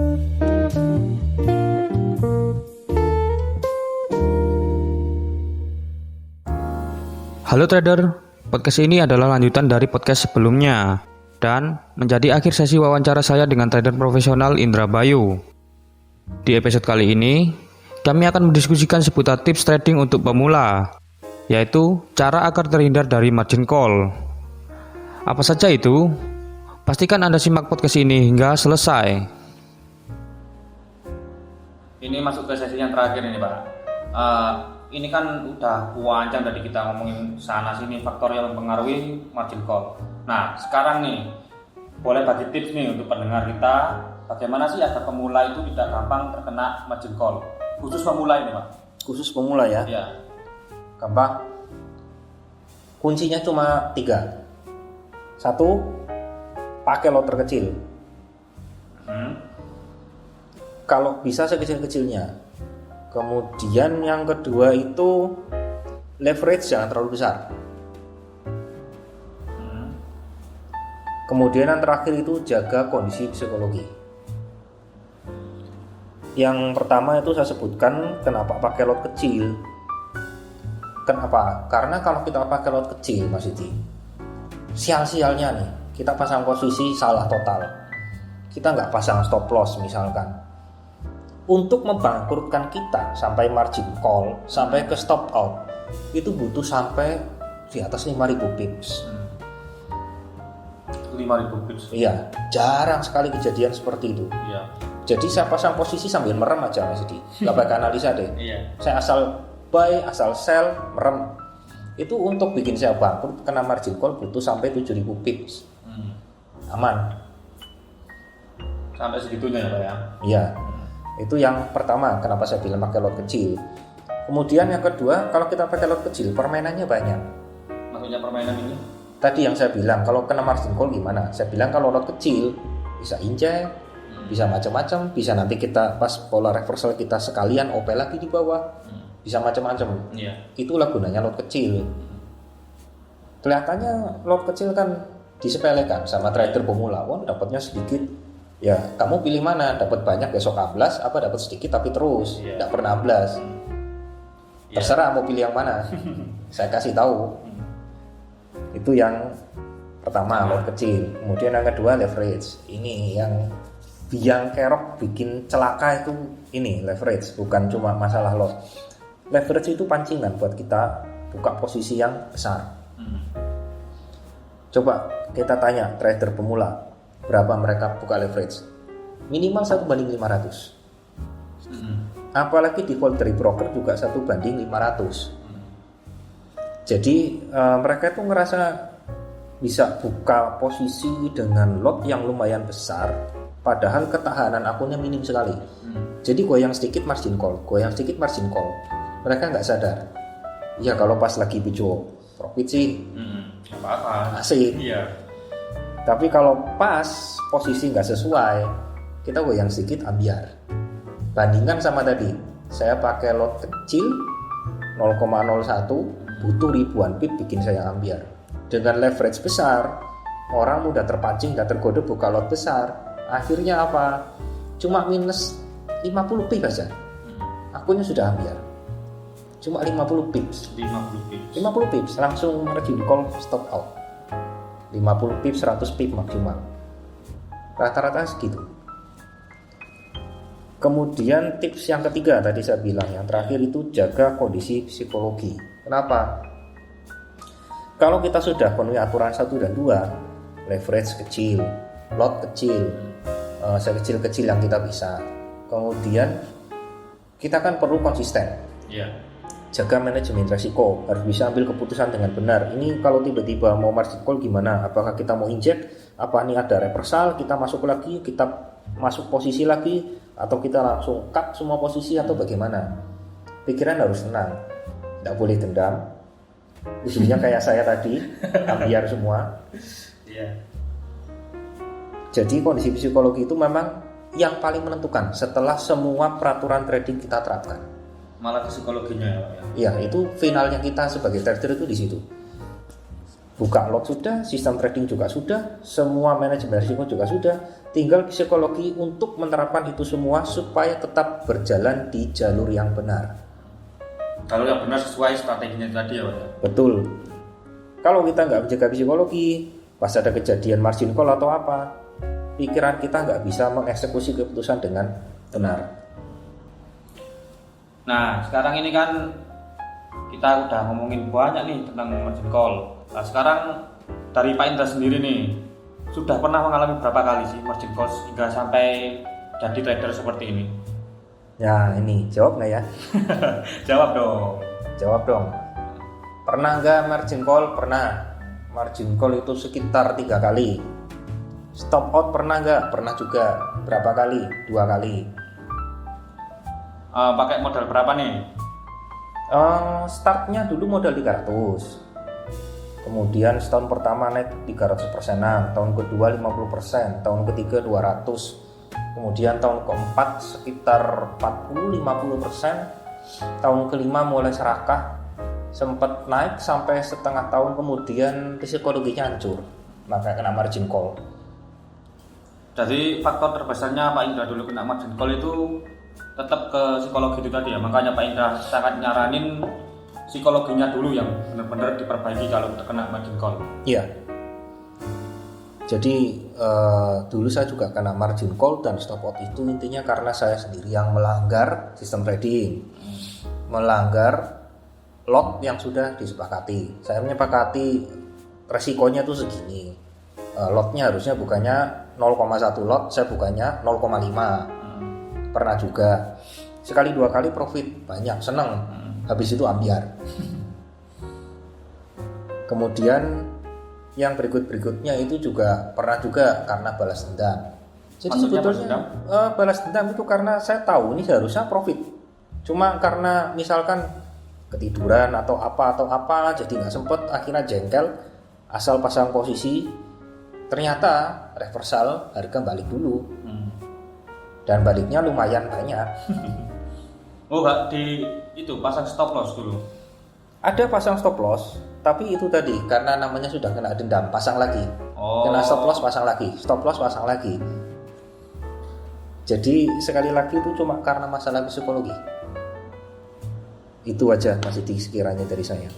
Halo trader, podcast ini adalah lanjutan dari podcast sebelumnya dan menjadi akhir sesi wawancara saya dengan trader profesional Indra Bayu. Di episode kali ini, kami akan mendiskusikan seputar tips trading untuk pemula, yaitu cara agar terhindar dari margin call. Apa saja itu? Pastikan Anda simak podcast ini hingga selesai. Ini masuk ke sesi yang terakhir ini Pak. Ini kan udah panjang dari kita ngomongin sana sini faktor yang mempengaruhi margin call. Nah sekarang nih boleh bagi tips nih untuk pendengar kita, bagaimana sih agar pemula itu tidak gampang terkena margin call, khusus pemula ini Pak. Khusus pemula ya? Iya. Gampang. Kuncinya cuma 3. 1, pakai lot terkecil. Kalau bisa sekecil-kecilnya. Kemudian yang kedua itu leverage jangan terlalu besar. Kemudian yang terakhir itu jaga kondisi psikologi. Yang pertama itu saya sebutkan kenapa pakai lot kecil. Kenapa? Karena kalau kita pakai lot kecil Mas Didi, sial-sialnya nih kita pasang posisi salah total. Kita nggak pasang stop loss misalkan. Untuk membangkrutkan kita sampai margin call, sampai ke stop out, itu butuh sampai di atas 5.000 pips. 5.000 pips. Iya, jarang sekali kejadian seperti itu. Iya. Jadi saya pasang posisi sambil merem aja Mas Didi, nggak pakai analisa deh. Iya. Saya asal buy, asal sell, merem. Itu untuk bikin saya bangkrut kena margin call butuh sampai 7.000 pips. Aman. Sampai segitunya ya Pak ya. Iya. Itu yang pertama, kenapa saya bilang pakai lot kecil. Kemudian yang kedua, kalau kita pakai lot kecil, permainannya banyak. Maksudnya permainan ini? Tadi yang saya bilang, kalau kena margin call gimana? Saya bilang kalau lot kecil, bisa injek, bisa macam-macam, bisa nanti kita pas pola reversal kita sekalian OP lagi di bawah, bisa macam-macam. Itulah gunanya lot kecil. Kelihatannya lot kecil kan disepelekan sama trader pemula, wah dapatnya sedikit. Ya, kamu pilih mana? Dapat banyak besok amblas, apa dapat sedikit tapi terus, tidak pernah amblas. Terserah mau pilih yang mana. Saya kasih tahu. Itu yang pertama, lot kecil. Kemudian yang kedua leverage. Ini yang kerok bikin celaka itu ini leverage, bukan cuma masalah lot. Leverage itu pancingan buat kita buka posisi yang besar. Coba kita tanya trader pemula, berapa mereka buka leverage? Minimal 1:500. Apalagi default dari broker juga 1:500. Jadi mereka itu ngerasa bisa buka posisi dengan lot yang lumayan besar, padahal ketahanan akunnya minim sekali. Jadi goyang sedikit margin call, goyang sedikit margin call. Mereka nggak sadar. Ya kalau pas lagi bijo profit sih apa-apa, asik. Iya. Tapi kalau pas posisi nggak sesuai, kita goyang sedikit ambiar. Bandingkan sama tadi, saya pakai lot kecil 0,01, butuh ribuan pip bikin saya ambiar. Dengan leverage besar, orang mudah terpancing dan tergoda buka lot besar. Akhirnya apa? Cuma minus 50 pip aja. Akunnya sudah ambiar. Cuma 50 pips. 50 pips langsung margin call stop out. 50 pips, 100 pips maksimal. Rata-rata segitu. Kemudian tips yang ketiga tadi saya bilang, yang terakhir itu jaga kondisi psikologi. Kenapa? Kalau kita sudah penuhi aturan 1 dan 2, leverage kecil, lot kecil, sekecil-kecil yang kita bisa. Kemudian kita kan perlu konsisten. Jaga manajemen resiko, harus bisa ambil keputusan dengan benar. Ini kalau tiba-tiba mau margin call gimana? Apakah kita mau injek? Apa ini ada reversal? Kita masuk lagi, kita masuk posisi lagi, atau kita langsung cut semua posisi atau bagaimana? Pikiran harus tenang, tidak boleh dendam. Khususnya kayak saya tadi, ambiar semua. Jadi kondisi psikologi itu memang yang paling menentukan setelah semua peraturan trading kita terapkan. Malah psikologinya ya Pak ya? Iya, itu finalnya kita sebagai trader itu di situ. Buka lot sudah, sistem trading juga sudah, semua manajemen risiko juga sudah, tinggal psikologi untuk menerapkan itu semua supaya tetap berjalan di jalur yang benar. Kalau yang benar sesuai strateginya tadi ya Pak ya? Betul. Kalau kita nggak menjaga psikologi, pas ada kejadian margin call atau apa, pikiran kita nggak bisa mengeksekusi keputusan dengan benar. Nah sekarang ini kan kita udah ngomongin banyak nih tentang margin call. Nah sekarang dari Pak Indra sendiri nih, sudah pernah mengalami berapa kali sih margin call hingga sampai jadi trader seperti ini? Ya ini jawab nggak ya? Jawab dong. Jawab dong. Pernah nggak margin call? Pernah. Margin call itu sekitar 3 kali. Stop out pernah nggak? Pernah juga. Berapa kali? 2 kali. Pakai modal berapa nih? Startnya dulu modal 300. Kemudian setahun pertama naik 300%, tahun kedua 50%, tahun ketiga 200%, kemudian tahun keempat sekitar 40-50%, tahun kelima mulai serakah, sempat naik sampai setengah tahun kemudian psikologinya hancur, maka kena margin call. Jadi faktor terbesarnya Pak Indra dulu kena margin call itu tetap ke psikologi itu tadi ya, makanya Pak Indra sangat nyaranin psikologinya dulu yang benar-benar diperbaiki kalau terkena margin call. Iya. Jadi dulu saya juga kena margin call dan stop out itu intinya karena saya sendiri yang melanggar sistem trading, melanggar lot yang sudah disepakati. Saya menyepakati resikonya tuh segini. Lotnya harusnya bukannya 0,1 lot, saya bukannya 0,5. Pernah juga sekali 2 kali profit banyak, seneng. Habis itu ambiar. Kemudian yang berikutnya itu juga pernah juga karena balas dendam. Jadi Maksudnya sebetulnya balas dendam itu karena saya tahu ini seharusnya profit. Cuma karena misalkan ketiduran atau apa jadi nggak sempet, akhirnya jengkel, asal pasang posisi, ternyata reversal harga balik dulu. Dan baliknya lumayan banyak. Oh nggak di itu pasang stop loss dulu? Ada pasang stop loss, tapi itu tadi karena namanya sudah kena dendam, pasang lagi. Kena stop loss, pasang lagi. Stop loss, pasang lagi. Jadi sekali lagi itu cuma karena masalah psikologi. Itu aja masih sekiranya dari saya.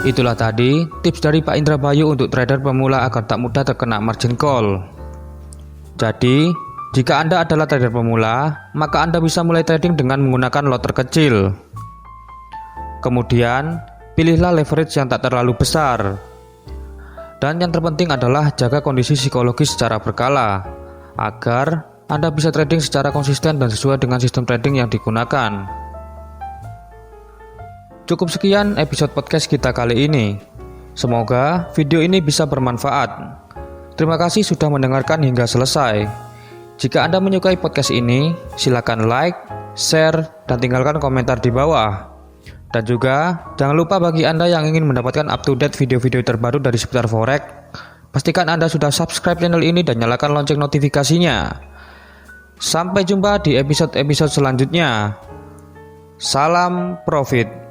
Itulah tadi tips dari Pak Indra Bayu untuk trader pemula agar tak mudah terkena margin call. Jadi, jika Anda adalah trader pemula, maka Anda bisa mulai trading dengan menggunakan lot terkecil. Kemudian, pilihlah leverage yang tak terlalu besar. Dan yang terpenting adalah jaga kondisi psikologis secara berkala, agar Anda bisa trading secara konsisten dan sesuai dengan sistem trading yang digunakan. Cukup sekian episode podcast kita kali ini. Semoga video ini bisa bermanfaat. Terima kasih sudah mendengarkan hingga selesai. Jika Anda menyukai podcast ini, silakan like, share, dan tinggalkan komentar di bawah. Dan juga, jangan lupa bagi Anda yang ingin mendapatkan up-to-date video-video terbaru dari seputar forex, pastikan Anda sudah subscribe channel ini dan nyalakan lonceng notifikasinya. Sampai jumpa di episode-episode selanjutnya. Salam profit.